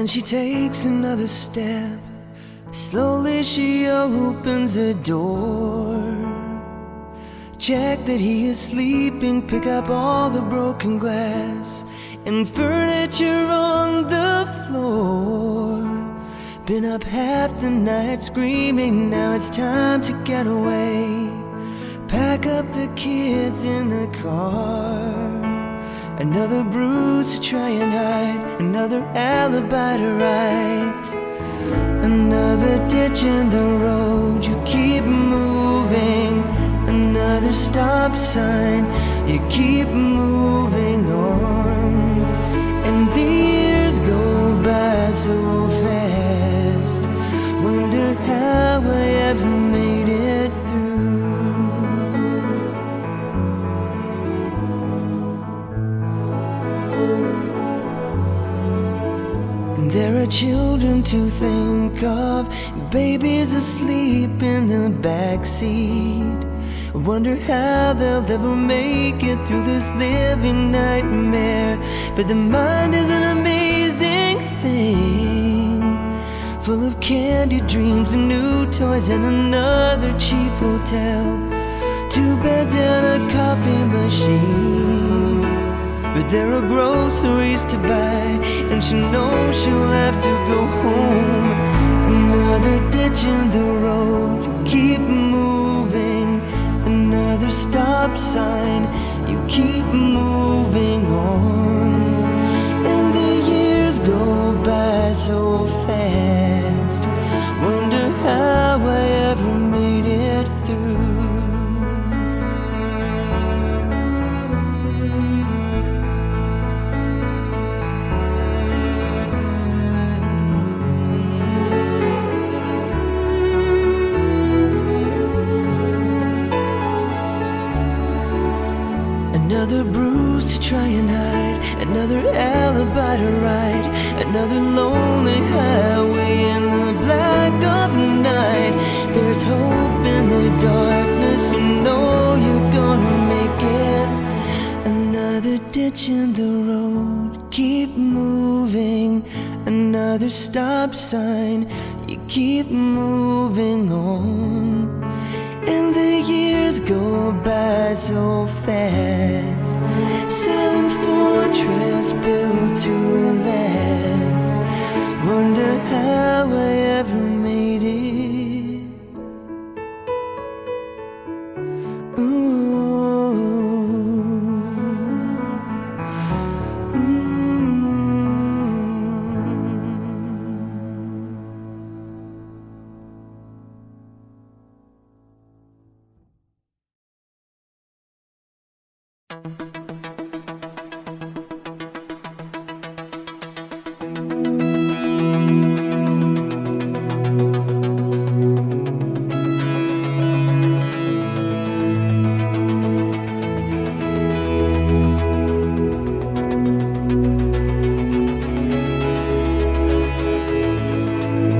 Then she takes another step. Slowly she opens the door. Check that he is sleeping, pick up all the broken glass and furniture on the floor. Been up half the night screaming, now it's time to get away. Pack up the kids in the car. Another bruise to try and hide, another alibi to write. Another ditch in the road, you keep moving. Another stop sign, you keep moving on. And the years go by so fast. Wonder how I ever made it through. And there are children to think of, babies asleep in the backseat. I wonder how they'll ever make it through this living nightmare. But the mind is an amazing thing, full of candy dreams and new toys and another cheap hotel, 2 beds and a coffee machine. But there are groceries to buy, and she knows she'll have to go home. Another ditch in the road, you keep moving. Another stop sign, you keep moving on. And the years go by so fast. Wonder how I ever made it through. Another bruise to try and hide, another alibi to write, another lonely highway in the black of night. There's hope in the darkness, you know you're gonna make it. Another ditch in the road, keep moving. Another stop sign, you keep moving on. And the years go by so fast. Silent fortress built to last. Wonder how I ever made it. Ooh.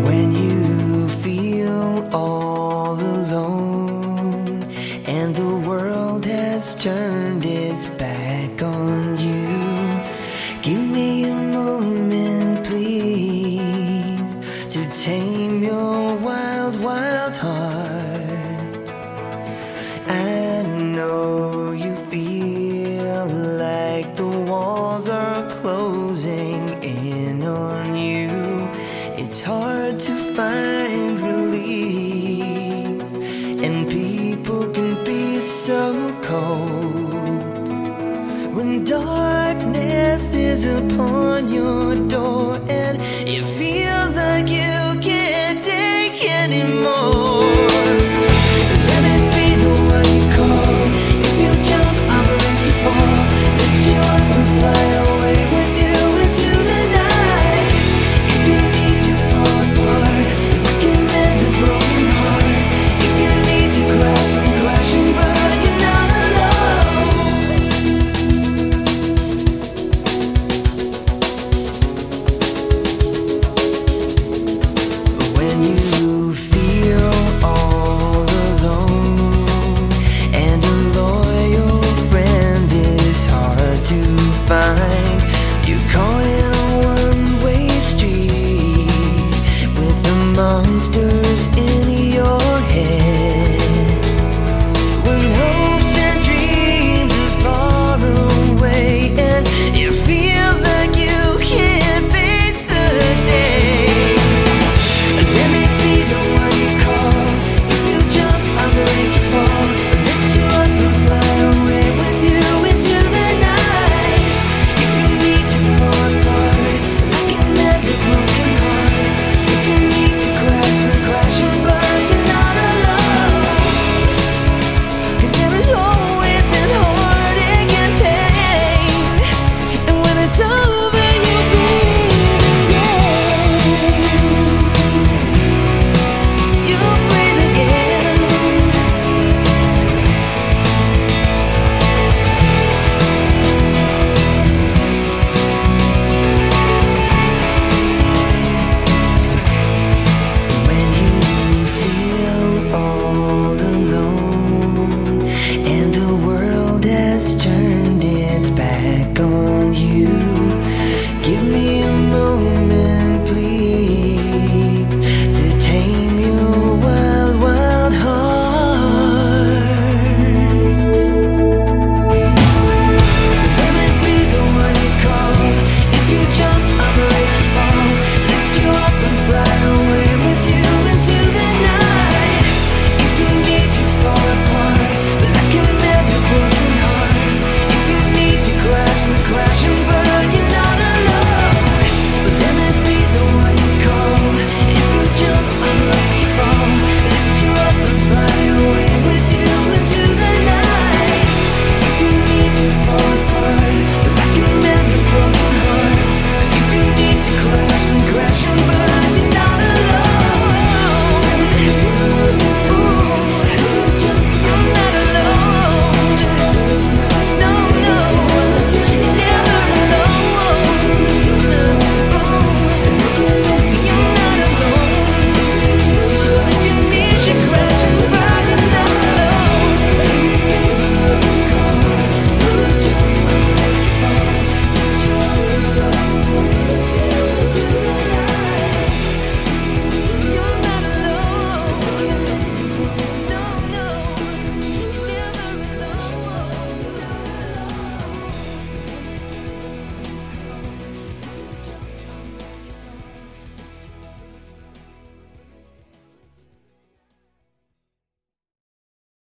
When you feel all alone and the world has turned its back on you, give me a moment, please, to tame your wild, wild heart. I know you feel like the walls are closing in on you. It's hard to find relief, and people can be so cold. When darkness is upon your door and you feel like you can't take anymore, let me be the one you call. If you jump, I'll break you fall. Lift you up and fly away with you into the night. If you need to fall apart, we can mend a broken heart. If you need to crash and burn, you're not alone. back on you.